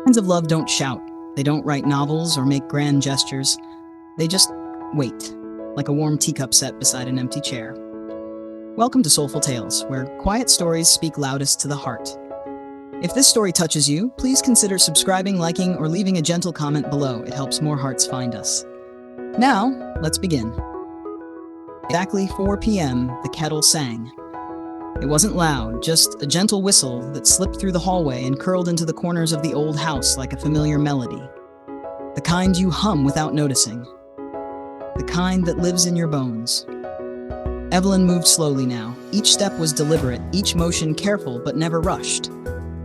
Signs of love don't shout. They don't write novels or make grand gestures. They just wait, like a warm teacup set beside an empty chair. Welcome to Soulful Tales, where quiet stories speak loudest to the heart. If this story touches you, please consider subscribing, liking, or leaving a gentle comment below. It helps more hearts find us. Now, let's begin. Exactly 4 p.m., the kettle sang. It wasn't loud, just a gentle whistle that slipped through the hallway and curled into the corners of the old house like a familiar melody. The kind you hum without noticing. The kind that lives in your bones. Evelyn moved slowly now. Each step was deliberate, each motion careful but never rushed.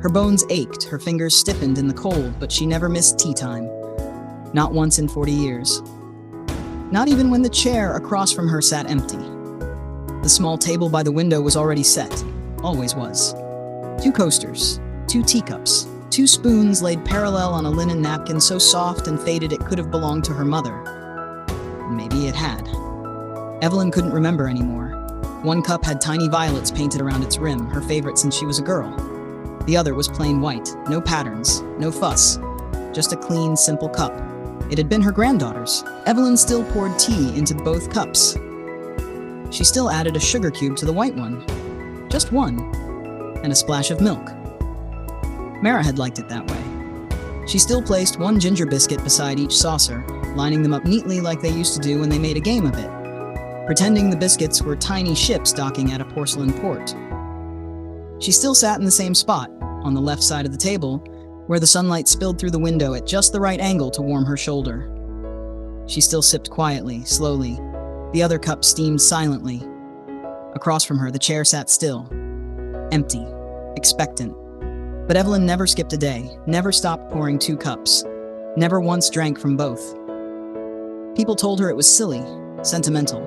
Her bones ached, her fingers stiffened in the cold, but she never missed tea time. Not once in 40 years. Not even when the chair across from her sat empty. The small table by the window was already set. Always was. 2 coasters, 2 teacups, 2 spoons laid parallel on a linen napkin so soft and faded it could have belonged to her mother. Maybe it had. Evelyn couldn't remember anymore. One cup had tiny violets painted around its rim, her favorite since she was a girl. The other was plain white, no patterns, no fuss, just a clean, simple cup. It had been her granddaughter's. Evelyn still poured tea into both cups. She still added a sugar cube to the white one. Just one. And a splash of milk. Mara had liked it that way. She still placed 1 ginger biscuit beside each saucer, lining them up neatly like they used to do when they made a game of it, pretending the biscuits were tiny ships docking at a porcelain port. She still sat in the same spot, on the left side of the table, where the sunlight spilled through the window at just the right angle to warm her shoulder. She still sipped quietly, slowly. The other cup steamed silently. Across from her, the chair sat still, empty, expectant. But Evelyn never skipped a day, never stopped pouring 2 cups, never once drank from both. People told her it was silly, sentimental,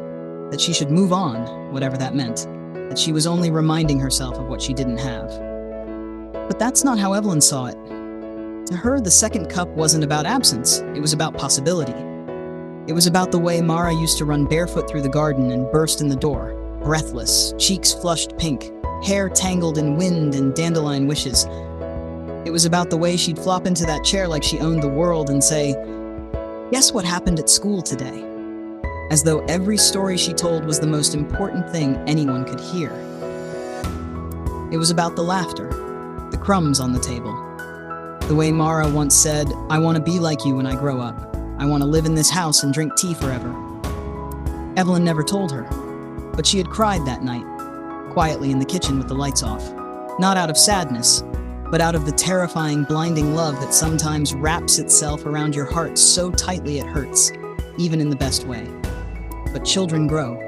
that she should move on, whatever that meant, that she was only reminding herself of what she didn't have. But that's not how Evelyn saw it. To her, the second cup wasn't about absence, it was about possibility. It was about the way Mara used to run barefoot through the garden and burst in the door, breathless, cheeks flushed pink, hair tangled in wind and dandelion wishes. It was about the way she'd flop into that chair like she owned the world and say, "Guess what happened at school today?" As though every story she told was the most important thing anyone could hear. It was about the laughter, the crumbs on the table. The way Mara once said, "I want to be like you when I grow up. I want to live in this house and drink tea forever." Evelyn never told her, but she had cried that night, quietly in the kitchen with the lights off. Not out of sadness, but out of the terrifying, blinding love that sometimes wraps itself around your heart so tightly it hurts, even in the best way. But children grow,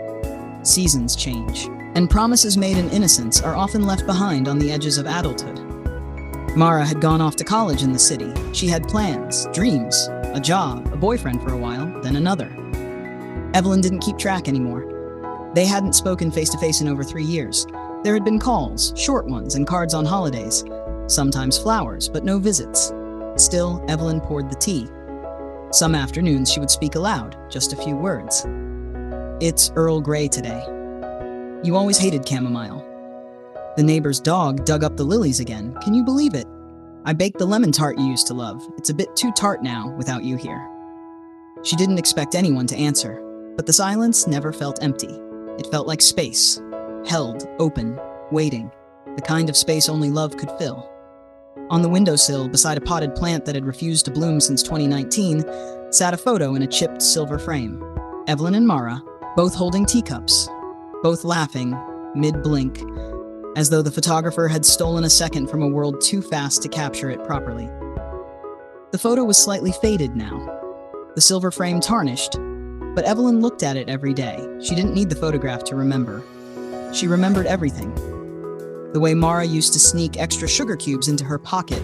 seasons change, and promises made in innocence are often left behind on the edges of adulthood. Mara had gone off to college in the city. She had plans, dreams, a job, a boyfriend for a while, then another. Evelyn didn't keep track anymore. They hadn't spoken face-to-face in over 3 years. There had been calls, short ones, and cards on holidays. Sometimes flowers, but no visits. Still, Evelyn poured the tea. Some afternoons she would speak aloud, just a few words. "It's Earl Grey today. You always hated chamomile. The neighbor's dog dug up the lilies again. Can you believe it? I baked the lemon tart you used to love. It's a bit too tart now without you here." She didn't expect anyone to answer, but the silence never felt empty. It felt like space, held, open, waiting, the kind of space only love could fill. On the windowsill, beside a potted plant that had refused to bloom since 2019, sat a photo in a chipped silver frame. Evelyn and Mara, both holding teacups, both laughing, mid-blink, as though the photographer had stolen a second from a world too fast to capture it properly. The photo was slightly faded now, the silver frame tarnished, but Evelyn looked at it every day. She didn't need the photograph to remember. She remembered everything. The way Mara used to sneak extra sugar cubes into her pocket.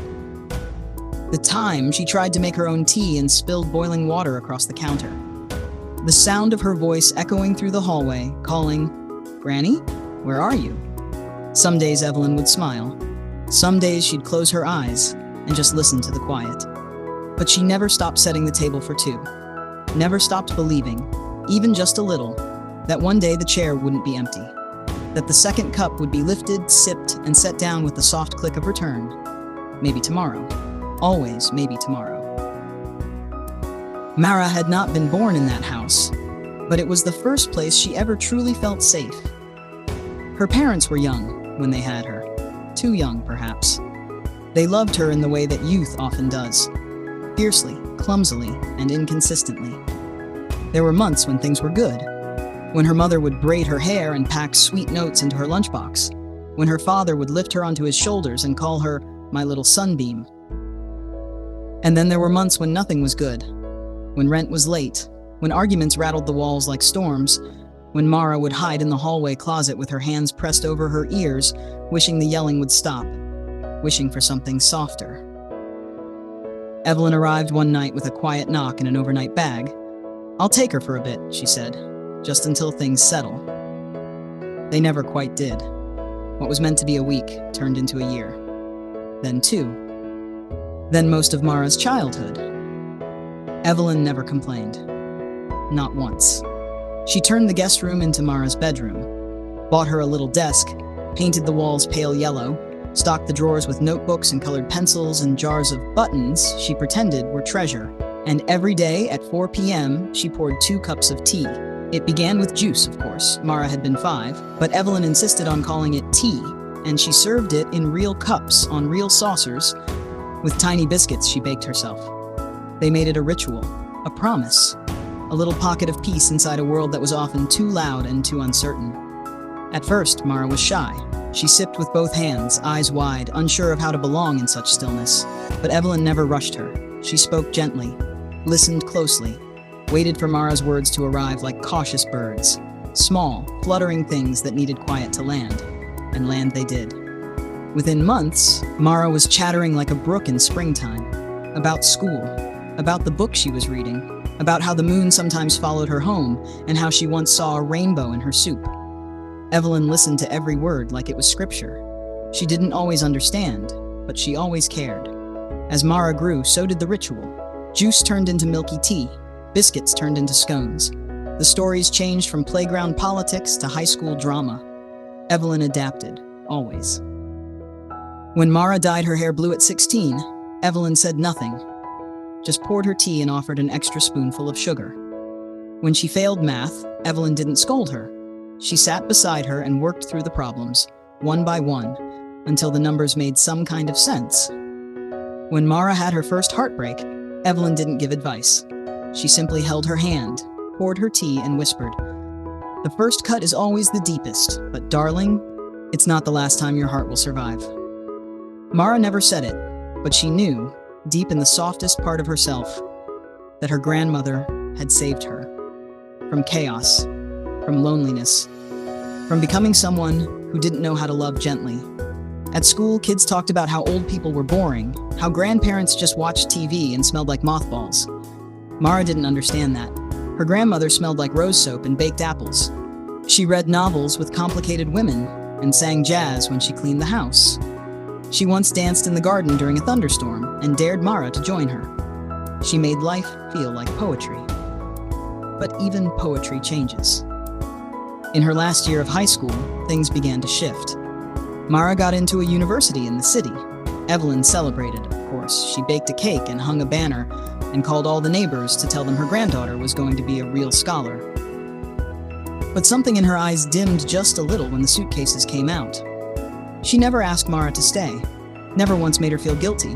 The time she tried to make her own tea and spilled boiling water across the counter. The sound of her voice echoing through the hallway, calling, "Granny, where are you?" Some days Evelyn would smile. Some days she'd close her eyes and just listen to the quiet. But she never stopped setting the table for 2. Never stopped believing, even just a little, that one day the chair wouldn't be empty. That the second cup would be lifted, sipped, and set down with the soft click of return. Maybe tomorrow. Always, maybe tomorrow. Mara had not been born in that house, but it was the first place she ever truly felt safe. Her parents were young when they had her. Too young, perhaps. They loved her in the way that youth often does. Fiercely, clumsily, and inconsistently. There were months when things were good. When her mother would braid her hair and pack sweet notes into her lunchbox. When her father would lift her onto his shoulders and call her my little sunbeam. And then there were months when nothing was good. When rent was late. When arguments rattled the walls like storms. When Mara would hide in the hallway closet with her hands pressed over her ears, wishing the yelling would stop. Wishing for something softer. Evelyn arrived one night with a quiet knock and an overnight bag. "I'll take her for a bit," she said, "just until things settle." They never quite did. What was meant to be a week turned into a year. Then 2. Then most of Mara's childhood. Evelyn never complained. Not once. She turned the guest room into Mara's bedroom, bought her a little desk, painted the walls pale yellow, stocked the drawers with notebooks and colored pencils and jars of buttons she pretended were treasure. And every day at 4 p.m., she poured 2 cups of tea. It began with juice, of course. Mara had been 5, but Evelyn insisted on calling it tea, and she served it in real cups on real saucers with tiny biscuits she baked herself. They made it a ritual, a promise, a little pocket of peace inside a world that was often too loud and too uncertain. At first, Mara was shy. She sipped with both hands, eyes wide, unsure of how to belong in such stillness. But Evelyn never rushed her. She spoke gently, listened closely, waited for Mara's words to arrive like cautious birds. Small, fluttering things that needed quiet to land. And land they did. Within months, Mara was chattering like a brook in springtime. About school, about the book she was reading, about how the moon sometimes followed her home, and how she once saw a rainbow in her soup. Evelyn listened to every word like it was scripture. She didn't always understand, but she always cared. As Mara grew, so did the ritual. Juice turned into milky tea. Biscuits turned into scones. The stories changed from playground politics to high school drama. Evelyn adapted, always. When Mara dyed her hair blue at 16, Evelyn said nothing. Just poured her tea and offered an extra spoonful of sugar. When she failed math, Evelyn didn't scold her. She sat beside her and worked through the problems, one by one, until the numbers made some kind of sense. When Mara had her first heartbreak, Evelyn didn't give advice. She simply held her hand, poured her tea, and whispered, "The first cut is always the deepest, but darling, it's not the last time your heart will survive." Mara never said it, but she knew, deep in the softest part of herself, that her grandmother had saved her. From chaos, from loneliness, from becoming someone who didn't know how to love gently. At school, kids talked about how old people were boring, how grandparents just watched TV and smelled like mothballs. Mara didn't understand that. Her grandmother smelled like rose soap and baked apples. She read novels with complicated women and sang jazz when she cleaned the house. She once danced in the garden during a thunderstorm and dared Mara to join her. She made life feel like poetry. But even poetry changes. In her last year of high school, things began to shift. Mara got into a university in the city. Evelyn celebrated, of course. She baked a cake and hung a banner and called all the neighbors to tell them her granddaughter was going to be a real scholar. But something in her eyes dimmed just a little when the suitcases came out. She never asked Mara to stay, never once made her feel guilty,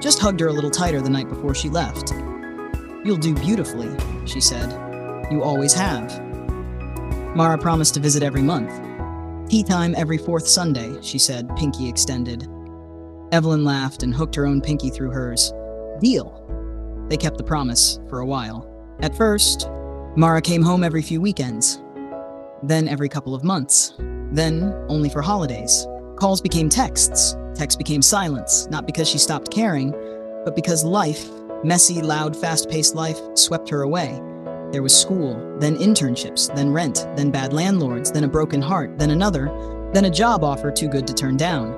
just hugged her a little tighter the night before she left. "You'll do beautifully," she said. "You always have." Mara promised to visit every month. "Tea time every 4th Sunday," she said, pinky extended. Evelyn laughed and hooked her own pinky through hers. "Deal." They kept the promise for a while. At first, Mara came home every few weekends, then every couple of months, then only for holidays. Calls became texts, texts became silence, not because she stopped caring, but because life, messy, loud, fast-paced life, swept her away. There was school, then internships, then rent, then bad landlords, then a broken heart, then another, then a job offer too good to turn down.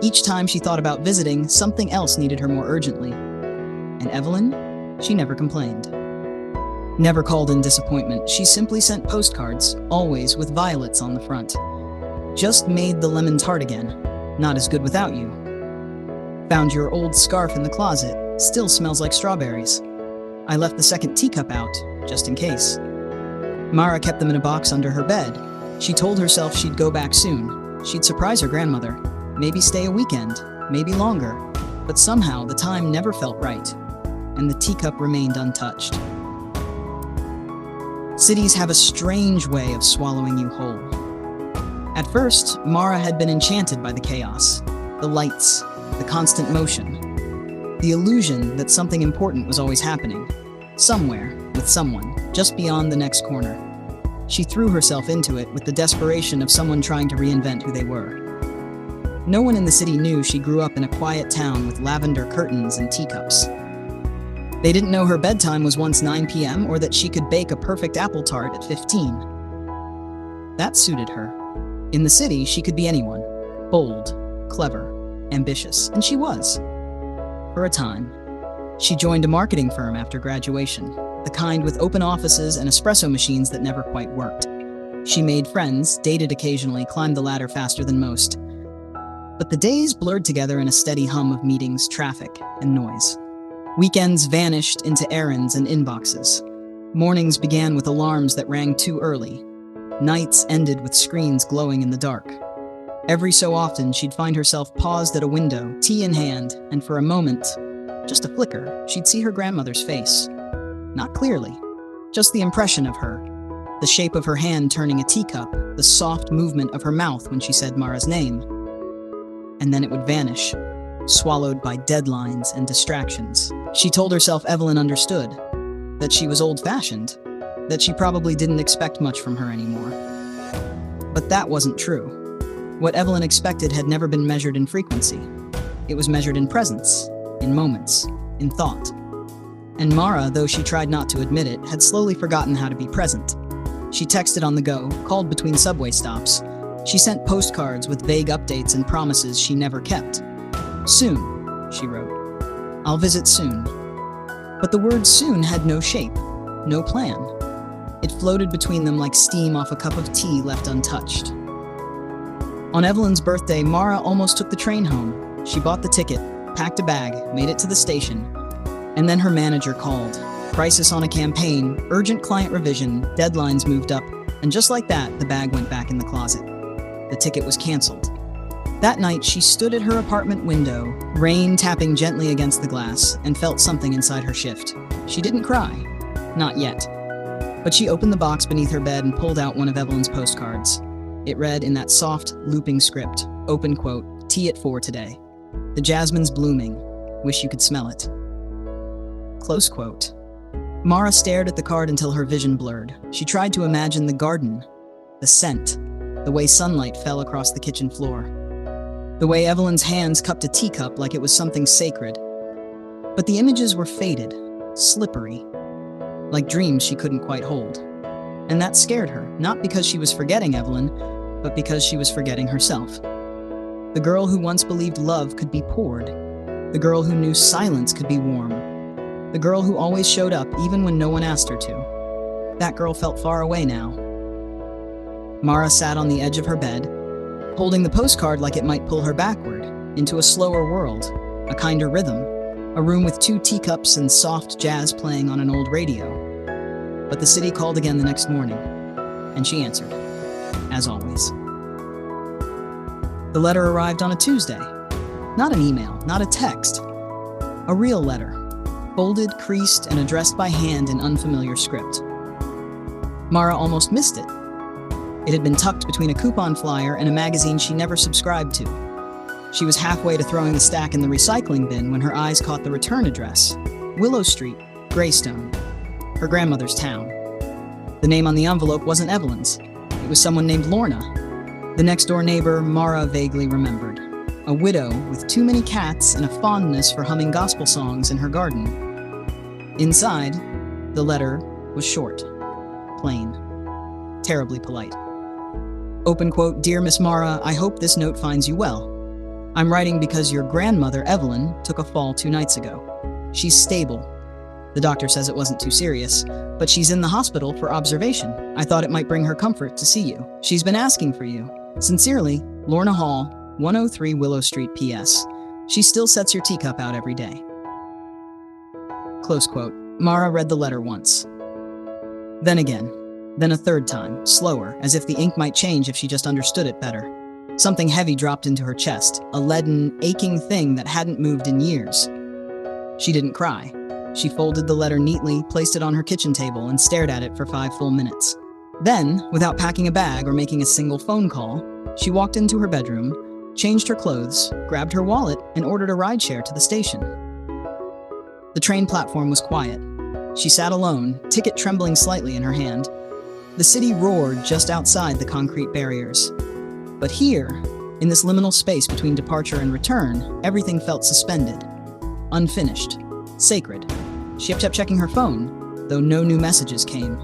Each time she thought about visiting, something else needed her more urgently. And Evelyn? She never complained. Never called in disappointment. She simply sent postcards, always with violets on the front. "Just made the lemon tart again. Not as good without you." Found your old scarf in the closet. Still smells like strawberries. I left the second teacup out, just in case. Mara kept them in a box under her bed. She told herself she'd go back soon. She'd surprise her grandmother. Maybe stay a weekend, maybe longer. But somehow the time never felt right, and the teacup remained untouched. Cities have a strange way of swallowing you whole. At first, Mara had been enchanted by the chaos, the lights, the constant motion, the illusion that something important was always happening, somewhere, with someone, just beyond the next corner. She threw herself into it with the desperation of someone trying to reinvent who they were. No one in the city knew she grew up in a quiet town with lavender curtains and teacups. They didn't know her bedtime was once 9 p.m. or that she could bake a perfect apple tart at 15. That suited her. In the city, she could be anyone. Bold, clever, ambitious, and she was. For a time. She joined a marketing firm after graduation, the kind with open offices and espresso machines that never quite worked. She made friends, dated occasionally, climbed the ladder faster than most. But the days blurred together in a steady hum of meetings, traffic, and noise. Weekends vanished into errands and inboxes. Mornings began with alarms that rang too early. Nights ended with screens glowing in the dark. Every so often, she'd find herself paused at a window, tea in hand, and for a moment, just a flicker, she'd see her grandmother's face. Not clearly, just the impression of her. The shape of her hand turning a teacup, the soft movement of her mouth when she said Mara's name. And then it would vanish, swallowed by deadlines and distractions. She told herself Evelyn understood, that she was old-fashioned, that she probably didn't expect much from her anymore. But that wasn't true. What Evelyn expected had never been measured in frequency. It was measured in presence, in moments, in thought. And Mara, though she tried not to admit it, had slowly forgotten how to be present. She texted on the go, called between subway stops. She sent postcards with vague updates and promises she never kept. Soon, she wrote. I'll visit soon. But the word soon had no shape, no plan. It floated between them like steam off a cup of tea left untouched. On Evelyn's birthday, Mara almost took the train home. She bought the ticket, packed a bag, made it to the station. And then her manager called. Crisis on a campaign, urgent client revision, deadlines moved up, and just like that, the bag went back in the closet. The ticket was canceled. That night, she stood at her apartment window, rain tapping gently against the glass, and felt something inside her shift. She didn't cry. Not yet. But she opened the box beneath her bed and pulled out one of Evelyn's postcards. It read in that soft, looping script, open quote, tea at 4 today. The jasmine's blooming. Wish you could smell it. Close quote. Mara stared at the card until her vision blurred. She tried to imagine the garden, the scent, the way sunlight fell across the kitchen floor. The way Evelyn's hands cupped a teacup like it was something sacred. But the images were faded, slippery, like dreams she couldn't quite hold. And that scared her, not because she was forgetting Evelyn, but because she was forgetting herself. The girl who once believed love could be poured. The girl who knew silence could be warm. The girl who always showed up even when no one asked her to. That girl felt far away now. Mara sat on the edge of her bed, holding the postcard like it might pull her backward, into a slower world, a kinder rhythm, a room with 2 teacups and soft jazz playing on an old radio. But the city called again the next morning, and she answered, as always. The letter arrived on a Tuesday. Not an email, not a text. A real letter, folded, creased, and addressed by hand in unfamiliar script. Mara almost missed it. It had been tucked between a coupon flyer and a magazine she never subscribed to. She was halfway to throwing the stack in the recycling bin when her eyes caught the return address, Willow Street, Greystone, her grandmother's town. The name on the envelope wasn't Evelyn's. It was someone named Lorna. The next-door neighbor Mara vaguely remembered. A widow with too many cats and a fondness for humming gospel songs in her garden. Inside, the letter was short, plain, terribly polite. Open quote, Dear Miss Mara, I hope this note finds you well. I'm writing because your grandmother, Evelyn, took a fall 2 nights ago. She's stable. The doctor says it wasn't too serious, but she's in the hospital for observation. I thought it might bring her comfort to see you. She's been asking for you. Sincerely, Lorna Hall, 103 Willow Street, P.S. She still sets your teacup out every day. Close quote. Mara read the letter once. Then again. Then a third time, slower, as if the ink might change if she just understood it better. Something heavy dropped into her chest, a leaden, aching thing that hadn't moved in years. She didn't cry. She folded the letter neatly, placed it on her kitchen table, and stared at it for 5 full minutes. Then, without packing a bag or making a single phone call, she walked into her bedroom, changed her clothes, grabbed her wallet, and ordered a rideshare to the station. The train platform was quiet. She sat alone, ticket trembling slightly in her hand. The city roared just outside the concrete barriers. But here, in this liminal space between departure and return, everything felt suspended, unfinished, sacred. She kept checking her phone, though no new messages came.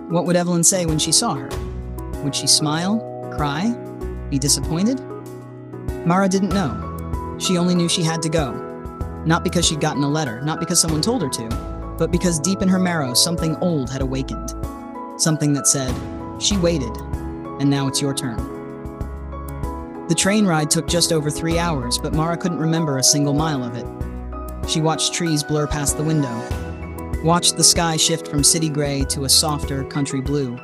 What would Evelyn say when she saw her? Would she smile, cry, be disappointed? Mara didn't know. She only knew she had to go. Not because she'd gotten a letter, not because someone told her to, but because deep in her marrow something old had awakened. Something that said, she waited, and now it's your turn. The train ride took just over 3 hours, but Mara couldn't remember a single mile of it. She watched trees blur past the window, watched the sky shift from city gray to a softer country blue,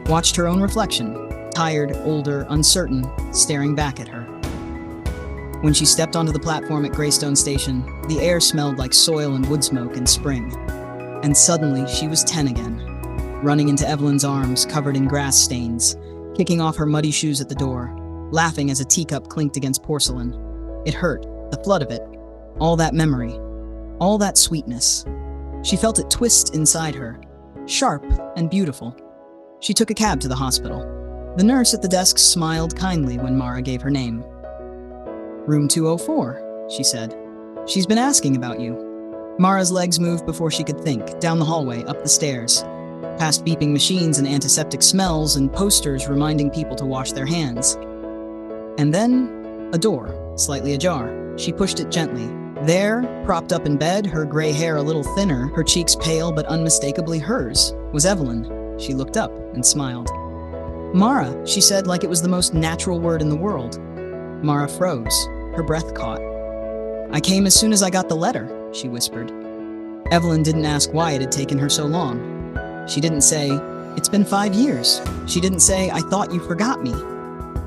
watched her own reflection, tired, older, uncertain, staring back at her. When she stepped onto the platform at Greystone Station, the air smelled like soil and wood smoke in spring. And suddenly, she was 10 again. Running into Evelyn's arms, covered in grass stains, kicking off her muddy shoes at the door, laughing as a teacup clinked against porcelain. It hurt, the flood of it, all that memory, all that sweetness. She felt it twist inside her, sharp and beautiful. She took a cab to the hospital. The nurse at the desk smiled kindly when Mara gave her name. "Room 204, she said. "She's been asking about you." Mara's legs moved before she could think, down the hallway, up the stairs, past beeping machines and antiseptic smells and posters reminding people to wash their hands. And then, a door, slightly ajar. She pushed it gently. There, propped up in bed, her gray hair a little thinner, her cheeks pale but unmistakably hers, was Evelyn. She looked up and smiled. "Mara," she said like it was the most natural word in the world. Mara froze. Her breath caught. "I came as soon as I got the letter," she whispered. Evelyn didn't ask why it had taken her so long. She didn't say, "It's been 5 years." She didn't say, "I thought you forgot me."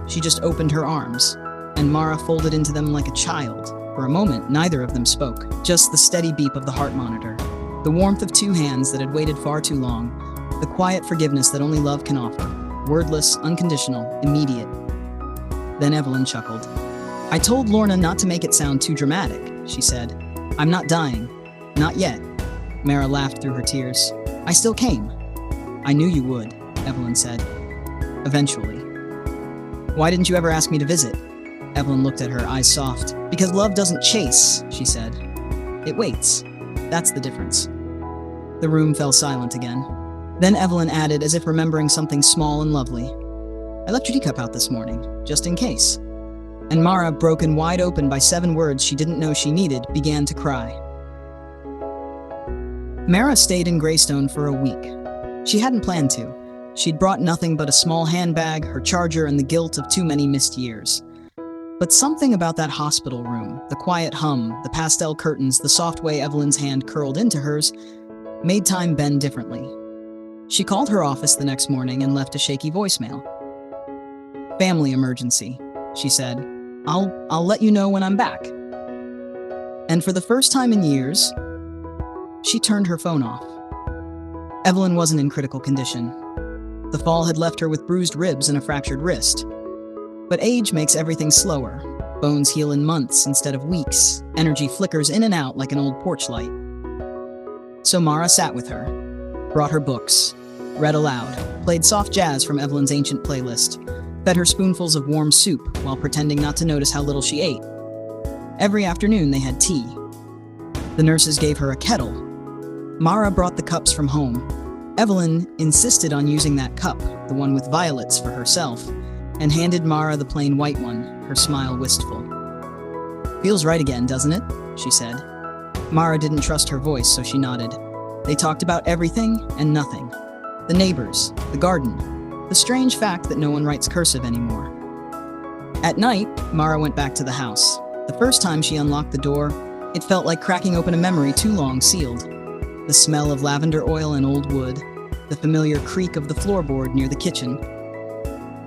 She just opened her arms, and Mara folded into them like a child. For a moment, neither of them spoke, just the steady beep of the heart monitor, the warmth of 2 hands that had waited far too long, the quiet forgiveness that only love can offer, wordless, unconditional, immediate. Then Evelyn chuckled. "I told Lorna not to make it sound too dramatic," she said. "I'm not dying. Not yet." Mara laughed through her tears. "I still came." "I knew you would," Evelyn said. "Eventually." "Why didn't you ever ask me to visit?" Evelyn looked at her, eyes soft. "Because love doesn't chase," she said. "It waits. That's the difference." The room fell silent again. Then Evelyn added, as if remembering something small and lovely, "I left your teacup out this morning, just in case." And Mara, broken wide open by 7 words she didn't know she needed, began to cry. Mara stayed in Greystone for a week. She hadn't planned to. She'd brought nothing but a small handbag, her charger, and the guilt of too many missed years. But something about that hospital room, the quiet hum, the pastel curtains, the soft way Evelyn's hand curled into hers, made time bend differently. She called her office the next morning and left a shaky voicemail. "Family emergency," she said. I'll let you know when I'm back." And for the first time in years, she turned her phone off. Evelyn wasn't in critical condition. The fall had left her with bruised ribs and a fractured wrist. But age makes everything slower. Bones heal in months instead of weeks. Energy flickers in and out like an old porch light. So Mara sat with her, brought her books, read aloud, played soft jazz from Evelyn's ancient playlist, fed her spoonfuls of warm soup while pretending not to notice how little she ate. Every afternoon they had tea. The nurses gave her a kettle. Mara brought the cups from home. Evelyn insisted on using that cup, the one with violets, for herself, and handed Mara the plain white one, her smile wistful. "Feels right again, doesn't it?" she said. Mara didn't trust her voice, so she nodded. They talked about everything and nothing. The neighbors, the garden, the strange fact that no one writes cursive anymore. At night, Mara went back to the house. The first time she unlocked the door, it felt like cracking open a memory too long sealed. The smell of lavender oil and old wood, the familiar creak of the floorboard near the kitchen,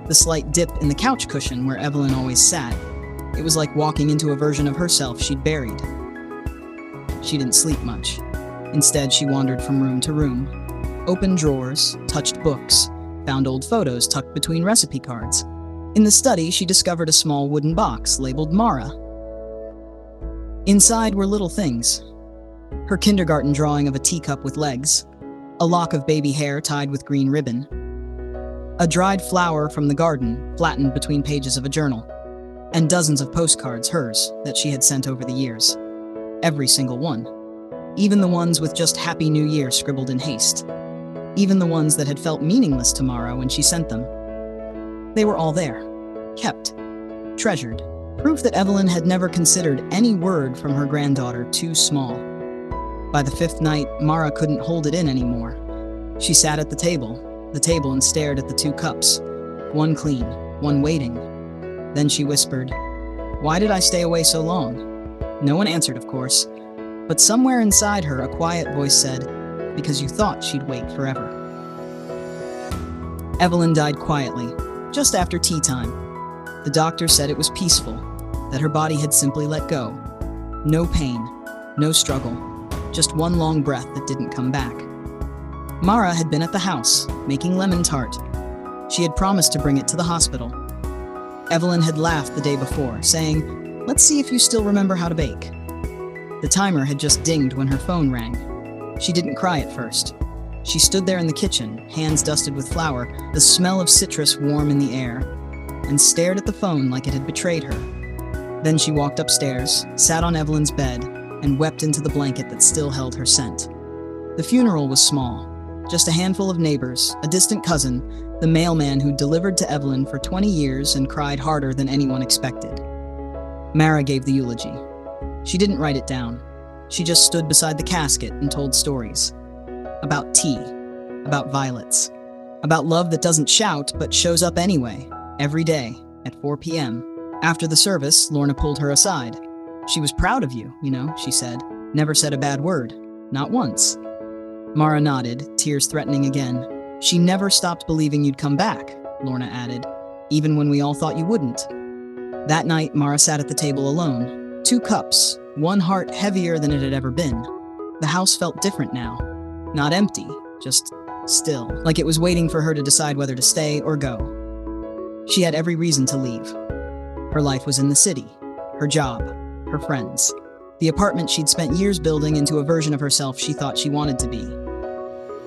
the slight dip in the couch cushion where Evelyn always sat. It was like walking into a version of herself she'd buried. She didn't sleep much. Instead, she wandered from room to room, opened drawers, touched books, found old photos tucked between recipe cards. In the study, she discovered a small wooden box labeled Mara. Inside were little things. Her kindergarten drawing of a teacup with legs, a lock of baby hair tied with green ribbon, a dried flower from the garden flattened between pages of a journal, and dozens of postcards, hers, that she had sent over the years. Every single one. Even the ones with just Happy New Year scribbled in haste. Even the ones that had felt meaningless to Mara when she sent them. They were all there. Kept. Treasured. Proof that Evelyn had never considered any word from her granddaughter too small. By the fifth night, Mara couldn't hold it in anymore. She sat at the table and stared at the two cups. One clean, one waiting. Then she whispered, "Why did I stay away so long?" No one answered, of course, but somewhere inside her, a quiet voice said, "Because you thought she'd wait forever." Evelyn died quietly, just after tea time. The doctor said it was peaceful, that her body had simply let go. No pain, no struggle, just one long breath that didn't come back. Mara had been at the house, making lemon tart. She had promised to bring it to the hospital. Evelyn had laughed the day before, saying, "Let's see if you still remember how to bake." The timer had just dinged when her phone rang. She didn't cry at first. She stood there in the kitchen, hands dusted with flour, the smell of citrus warm in the air, and stared at the phone like it had betrayed her. Then she walked upstairs, sat on Evelyn's bed, and wept into the blanket that still held her scent. The funeral was small. Just a handful of neighbors, a distant cousin, the mailman who delivered to Evelyn for 20 years and cried harder than anyone expected. Mara gave the eulogy. She didn't write it down. She just stood beside the casket and told stories. About tea, about violets, about love that doesn't shout but shows up anyway, every day, at 4 p.m. After the service, Lorna pulled her aside. "She was proud of you, she said. Never said a bad word. Not once." Mara nodded, tears threatening again. "She never stopped believing you'd come back," Lorna added, "even when we all thought you wouldn't." That night, Mara sat at the table alone. 2 cups, one heart heavier than it had ever been. The house felt different now. Not empty, just still, like it was waiting for her to decide whether to stay or go. She had every reason to leave. Her life was in the city, her job, her friends, the apartment she'd spent years building into a version of herself she thought she wanted to be.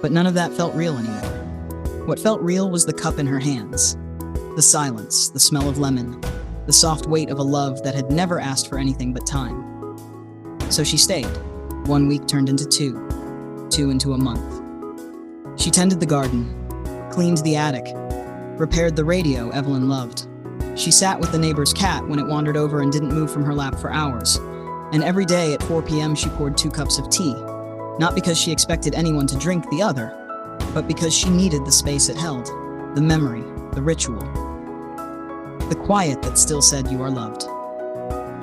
But none of that felt real anymore. What felt real was the cup in her hands. The silence, the smell of lemon, the soft weight of a love that had never asked for anything but time. So she stayed. 1 week turned into 2, 2 into a month. She tended the garden, cleaned the attic, repaired the radio Evelyn loved. She sat with the neighbor's cat when it wandered over and didn't move from her lap for hours. And every day at 4 p.m. she poured 2 cups of tea, not because she expected anyone to drink the other, but because she needed the space it held, the memory, the ritual, the quiet that still said you are loved.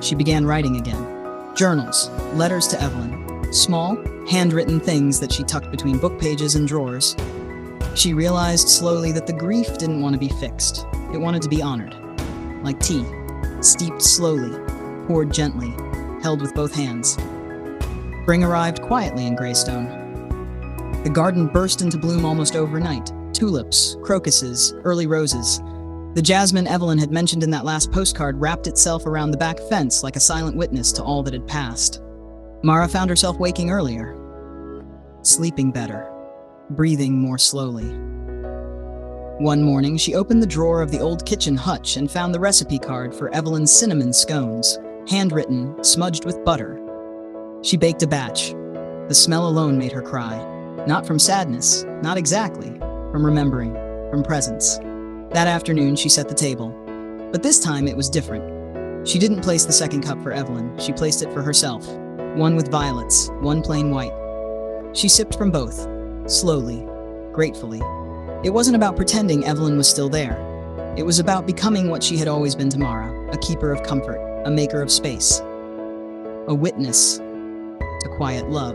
She began writing again. Journals, letters to Evelyn, small, handwritten things that she tucked between book pages and drawers. She realized slowly that the grief didn't want to be fixed. It wanted to be honored. Like tea, steeped slowly, poured gently, held with both hands. Spring arrived quietly in Greystone. The garden burst into bloom almost overnight. Tulips, crocuses, early roses. The jasmine Evelyn had mentioned in that last postcard wrapped itself around the back fence like a silent witness to all that had passed. Mara found herself waking earlier, sleeping better, breathing more slowly. One morning, she opened the drawer of the old kitchen hutch and found the recipe card for Evelyn's cinnamon scones, handwritten, smudged with butter. She baked a batch. The smell alone made her cry. Not from sadness, not exactly, from remembering, from presence. That afternoon, she set the table. But this time, it was different. She didn't place the second cup for Evelyn. She placed it for herself. One with violets, one plain white. She sipped from both, slowly, gratefully. It wasn't about pretending Evelyn was still there. It was about becoming what she had always been to Mara, a keeper of comfort. a maker of space, a witness to quiet love.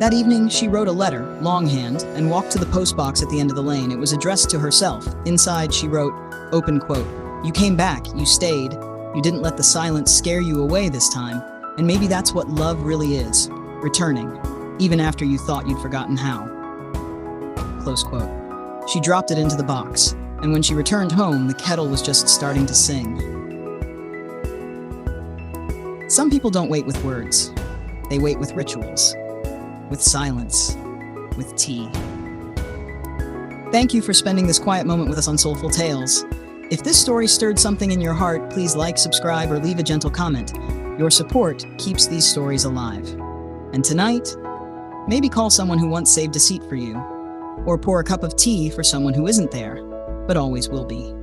That evening, she wrote a letter, longhand, and walked to the postbox at the end of the lane. It was addressed to herself. Inside, she wrote, open quote, "You came back, you stayed, you didn't let the silence scare you away this time, and maybe that's what love really is, returning, even after you thought you'd forgotten how." Close quote. She dropped it into the box, and when she returned home, the kettle was just starting to sing. Some people don't wait with words. They wait with rituals, with silence, with tea. Thank you for spending this quiet moment with us on Soulful Tales. If this story stirred something in your heart, please like, subscribe, or leave a gentle comment. Your support keeps these stories alive. And tonight, maybe call someone who once saved a seat for you, or pour a cup of tea for someone who isn't there, but always will be.